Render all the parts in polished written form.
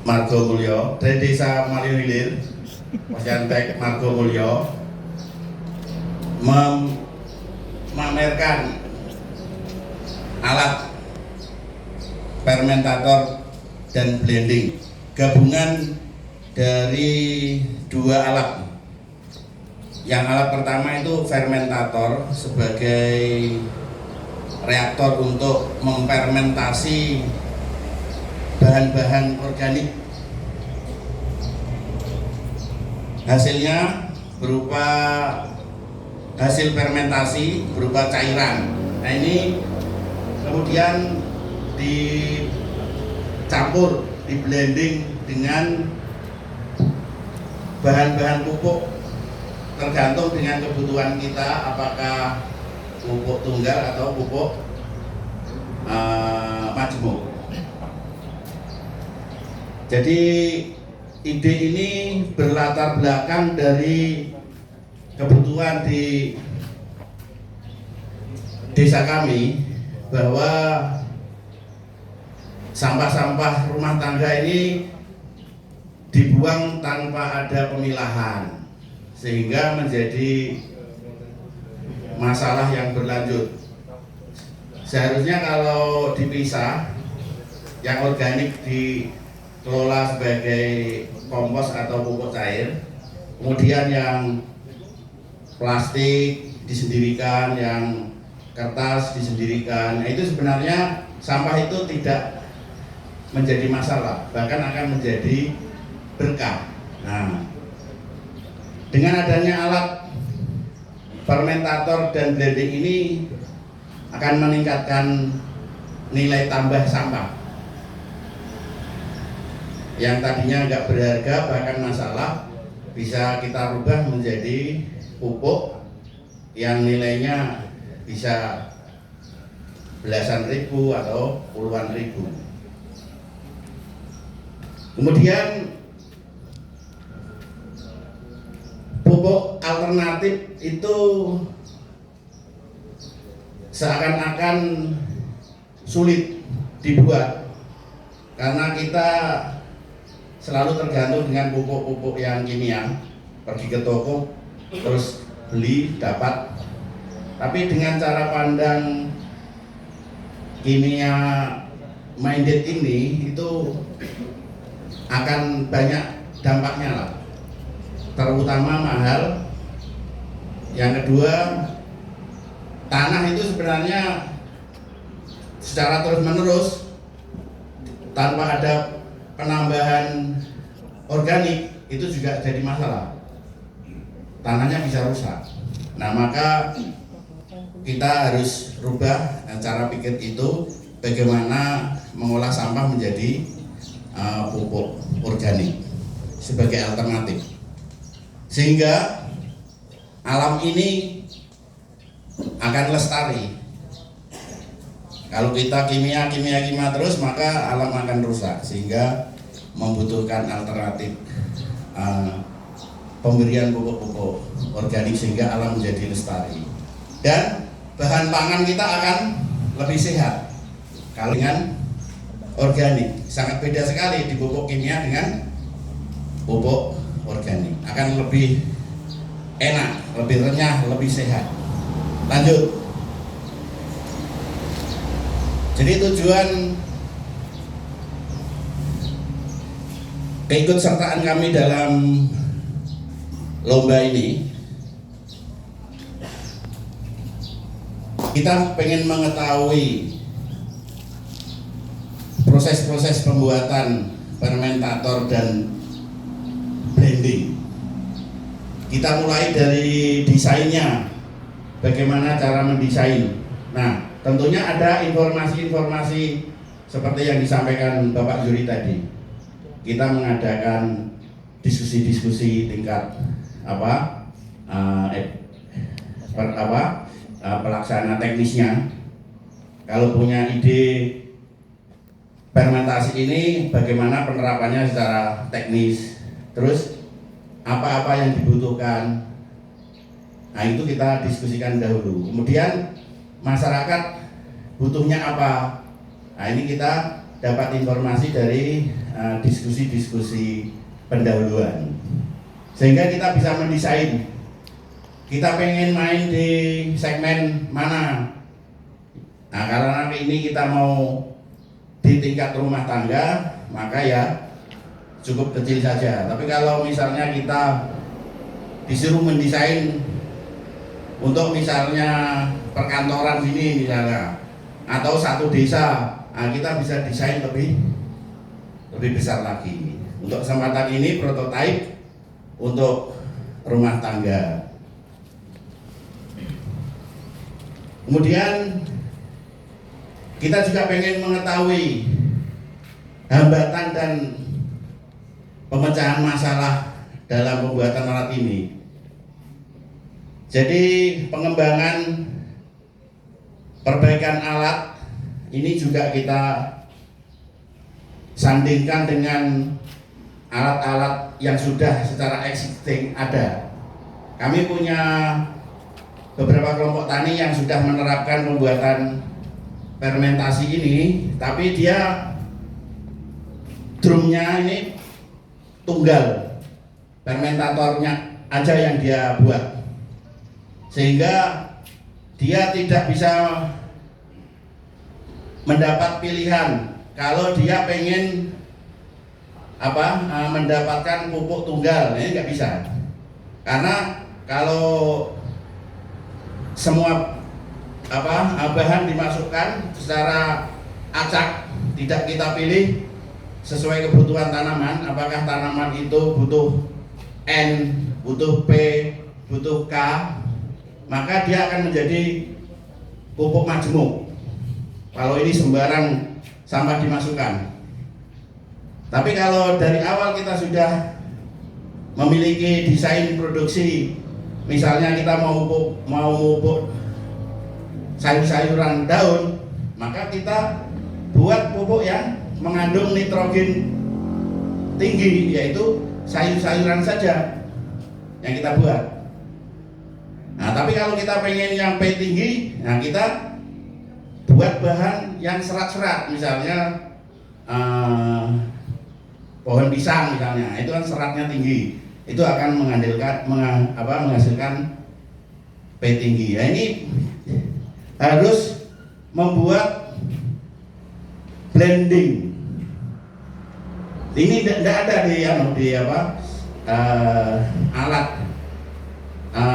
Margomulyo dari Desa Maliwilir, Posyantek Margomulyo memamerkan alat fermentator dan blending, gabungan dari dua alat. Yang alat pertama itu fermentator sebagai reaktor untuk memfermentasi bahan-bahan organik. Hasilnya berupa hasil fermentasi berupa cairan. Nah, ini kemudian dicampur, di blending dengan bahan-bahan pupuk tergantung dengan kebutuhan kita, apakah pupuk tunggal atau pupuk majemuk. Jadi ide ini berlatar belakang dari kebutuhan di desa kami, bahwa sampah-sampah rumah tangga ini dibuang tanpa ada pemilahan, sehingga menjadi masalah yang berlanjut. Seharusnya kalau dipisah, yang organik dikelola sebagai kompos atau pupuk cair, kemudian yang plastik disendirikan, yang kertas disendirikan. Nah, itu sebenarnya sampah itu tidak menjadi masalah, bahkan akan menjadi berkah. Nah, dengan adanya alat fermentator dan blending ini akan meningkatkan nilai tambah sampah yang tadinya nggak berharga, bahkan masalah, bisa kita rubah menjadi pupuk yang nilainya bisa belasan ribu atau puluhan ribu. Kemudian pupuk alternatif itu seakan-akan sulit dibuat karena kita selalu tergantung dengan pupuk-pupuk yang kimia. Pergi ke toko terus beli dapat. Tapi dengan cara pandang kimia minded ini, itu akan banyak dampaknya lah, terutama mahal. Yang kedua, tanah itu sebenarnya secara terus-menerus tanpa ada penambahan organik itu juga jadi masalah, tanahnya bisa rusak. Nah, maka kita harus rubah cara pikir itu, bagaimana mengolah sampah menjadi pupuk organik sebagai alternatif, sehingga alam ini akan lestari. Kalau kita kimia terus, maka alam akan rusak, sehingga membutuhkan alternatif pemberian pupuk-pupuk organik sehingga alam menjadi lestari. Dan bahan pangan kita akan lebih sehat kalau dengan organik. Sangat beda sekali di pupuk kimia dengan pupuk organik, akan lebih enak, lebih renyah, lebih sehat. Lanjut. Jadi tujuan keikutsertaan kami dalam lomba ini, kita pengen mengetahui proses-proses pembuatan fermentator dan blending. Kita mulai dari desainnya, bagaimana cara mendesain. Nah, tentunya ada informasi-informasi seperti yang disampaikan Bapak Juri tadi. Kita mengadakan diskusi-diskusi tingkat pelaksana teknisnya. Kalau punya ide fermentasi ini, bagaimana penerapannya secara teknis, terus apa-apa yang dibutuhkan. Nah, itu kita diskusikan dahulu. Kemudian masyarakat butuhnya apa. Nah, ini kita dapat informasi dari diskusi-diskusi pendahuluan, sehingga kita bisa mendesain kita pengen main di segmen mana. Nah, karena ini kita mau di tingkat rumah tangga, maka ya cukup kecil saja. Tapi kalau misalnya kita disuruh mendesain untuk misalnya perkantoran sini misalnya, atau satu desa, nah kita bisa desain lebih besar lagi. Untuk kesempatan ini prototipe untuk rumah tangga. Kemudian kita juga pengen mengetahui hambatan dan pemecahan masalah dalam pembuatan alat ini. Jadi pengembangan perbaikan alat ini juga kita sandingkan dengan alat-alat yang sudah secara existing ada. Kami punya beberapa kelompok tani yang sudah menerapkan pembuatan fermentasi ini, tapi dia drumnya ini tunggal, fermentatornya aja yang dia buat, sehingga dia tidak bisa mendapat pilihan kalau dia pengen mendapatkan pupuk tunggal, ini nggak bisa, karena kalau semua bahan dimasukkan secara acak, tidak kita pilih sesuai kebutuhan tanaman, apakah tanaman itu butuh N, butuh P, butuh K, maka dia akan menjadi pupuk majemuk kalau ini sembarang sampah dimasukkan. Tapi kalau dari awal kita sudah memiliki desain produksi, misalnya kita mau pupuk sayur-sayuran daun, maka kita buat pupuk yang mengandung nitrogen tinggi, yaitu sayur-sayuran saja yang kita buat. Nah, tapi kalau kita pengen yang P tinggi, nah kita buat bahan yang serat-serat, misalnya pohon pisang misalnya, itu kan seratnya tinggi, itu akan menghasilkan P tinggi. Nah, ini harus membuat blending. Ini tidak ada di alat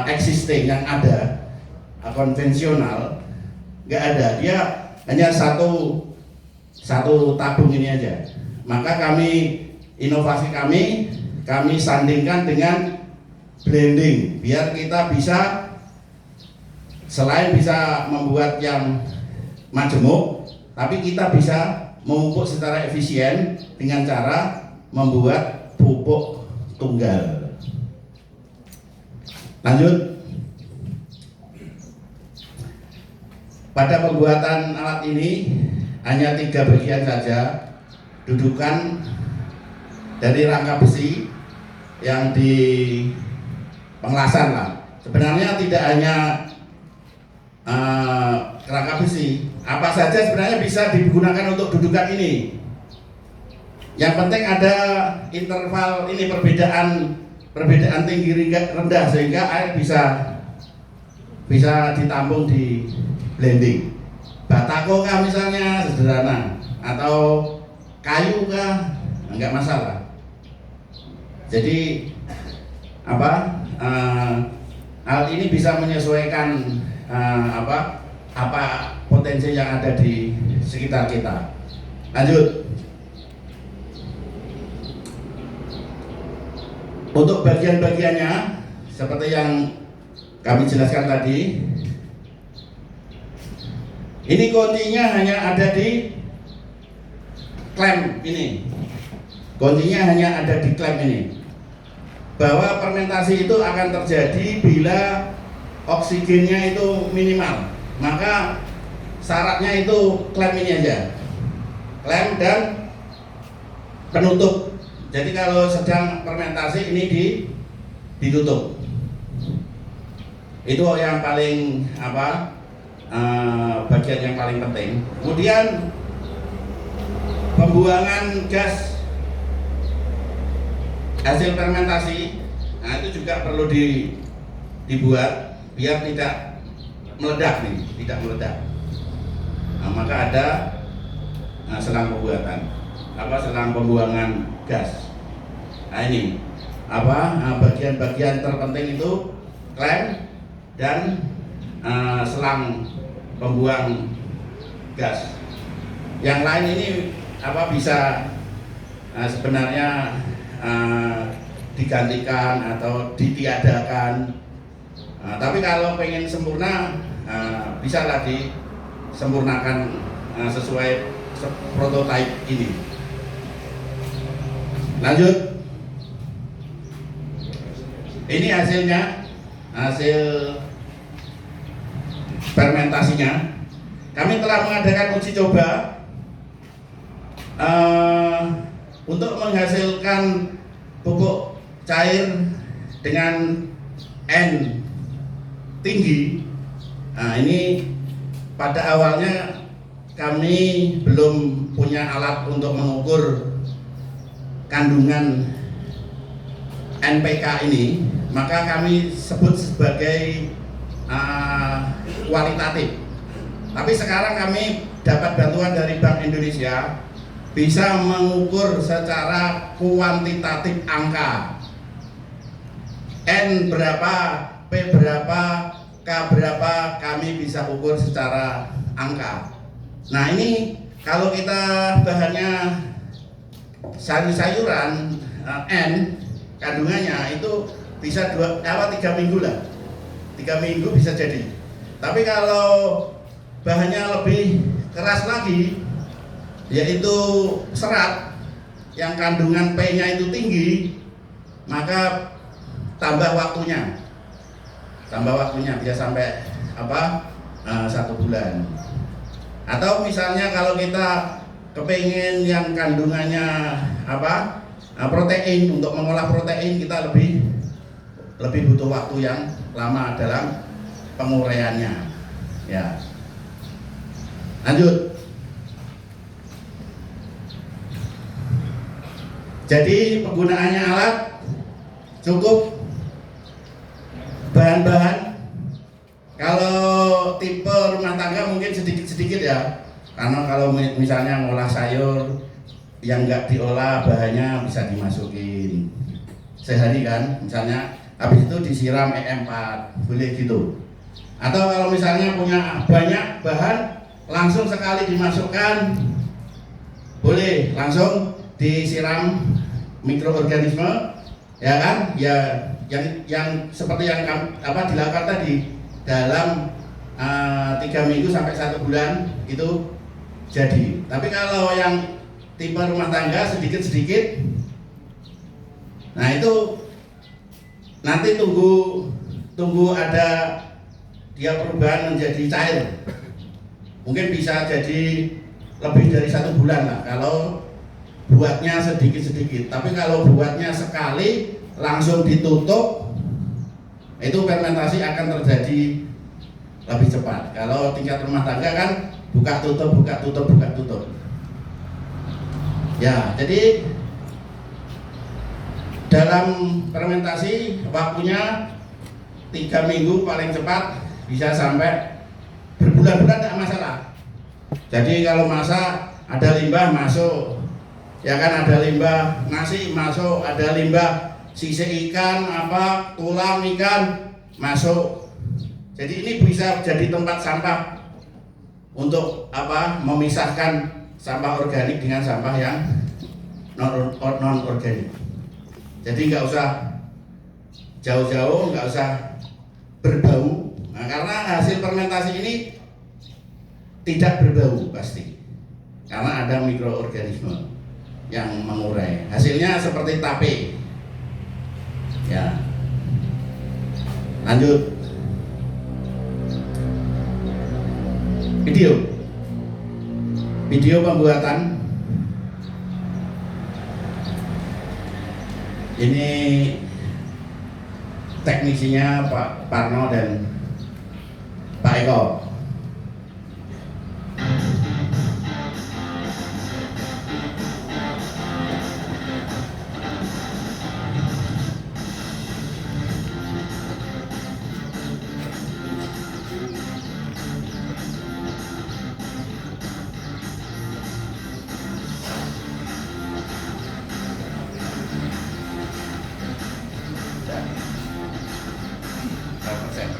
existing yang ada konvensional, nggak ada. Dia hanya satu tabung ini aja. Maka inovasi kami sandingkan dengan blending, biar kita bisa selain bisa membuat yang majemuk, tapi kita bisa memupuk secara efisien dengan cara membuat pupuk tunggal. Lanjut. Pada pembuatan alat ini hanya 3 bagian saja. Dudukan dari rangka besi yang di pengelasan lah. Sebenarnya tidak hanya rangka besi, apa saja sebenarnya bisa digunakan untuk dudukan ini. Yang penting ada interval ini, perbedaan tinggi rendah, sehingga air bisa ditampung di blending. Batako kah misalnya sederhana, atau kayu kah, enggak masalah. Jadi hal ini bisa menyesuaikan apa potensi yang ada di sekitar kita. Lanjut. Untuk bagian-bagiannya seperti yang kami jelaskan tadi, ini kuncinya hanya ada di klem ini. Kuncinya hanya ada di klem ini. Bahwa fermentasi itu akan terjadi bila oksigennya itu minimal, maka syaratnya itu klem ini aja, klem dan penutup. Jadi kalau sedang fermentasi ini ditutup, itu yang paling bagian yang paling penting. Kemudian pembuangan gas hasil fermentasi, nah itu juga perlu dibuat biar tidak meledak nih, tidak meledak. Nah, maka ada selang pembuatan, selang pembuangan gas. Nah ini bagian-bagian terpenting itu klem dan selang pembuang gas. Yang lain ini bisa sebenarnya digantikan atau ditiadakan. Tapi kalau pengen sempurna bisa lagi sempurnakan sesuai prototipe ini. Lanjut. Ini hasilnya, hasil fermentasinya. Kami telah mengadakan uji coba untuk menghasilkan pupuk cair dengan N tinggi. Nah, ini pada awalnya kami belum punya alat untuk mengukur kandungan NPK ini, maka kami sebut sebagai kualitatif. Tapi sekarang kami dapat bantuan dari Bank Indonesia, bisa mengukur secara kuantitatif angka. N berapa, P berapa, K berapa, kami bisa ukur secara angka. Nah ini kalau kita bahannya sayur-sayuran, N kandungannya itu bisa 3 minggu lah, 3 minggu bisa jadi. Tapi kalau bahannya lebih keras lagi, yaitu serat yang kandungan P-nya itu tinggi, maka tambah waktunya bisa sampai 1 bulan. Atau misalnya kalau kita kepengen yang kandungannya protein, untuk mengolah protein kita lebih butuh waktu yang lama dalam penguraiannya. Ya. Lanjut. Jadi penggunaannya alat cukup bahan-bahan. Kalau tipe rumah tangga mungkin sedikit-sedikit ya. Karena kalau misalnya ngolah sayur yang nggak diolah, bahannya bisa dimasukin sehari kan, misalnya habis itu disiram EM4, boleh gitu. Atau kalau misalnya punya banyak bahan, langsung sekali dimasukkan, boleh langsung disiram mikroorganisme, ya kan? Ya yang seperti yang dilakukan tadi dalam 3 minggu sampai 1 bulan itu jadi. Tapi kalau yang tipe rumah tangga sedikit-sedikit, nah itu nanti tunggu ada dia perubahan menjadi cair. Mungkin bisa jadi lebih dari 1 bulan lah kalau buatnya sedikit-sedikit. Tapi kalau buatnya sekali langsung ditutup, itu fermentasi akan terjadi lebih cepat. Kalau tingkat rumah tangga kan buka tutup. Ya, jadi dalam fermentasi waktunya 3 minggu paling cepat, bisa sampai berbulan-bulan tidak masalah. Jadi kalau masak ada limbah masuk, ya kan, ada limbah nasi masuk, ada limbah sisik ikan, tulang ikan masuk. Jadi ini bisa jadi tempat sampah untuk memisahkan sampah organik dengan sampah yang non organik. Jadi nggak usah jauh-jauh, nggak usah berbau. Nah, karena hasil fermentasi ini tidak berbau pasti, karena ada mikroorganisme yang mengurai. Hasilnya seperti tape. Ya. Lanjut. Video pembuatan. Ini teknisinya Pak Parno dan Pak Eko. 5%.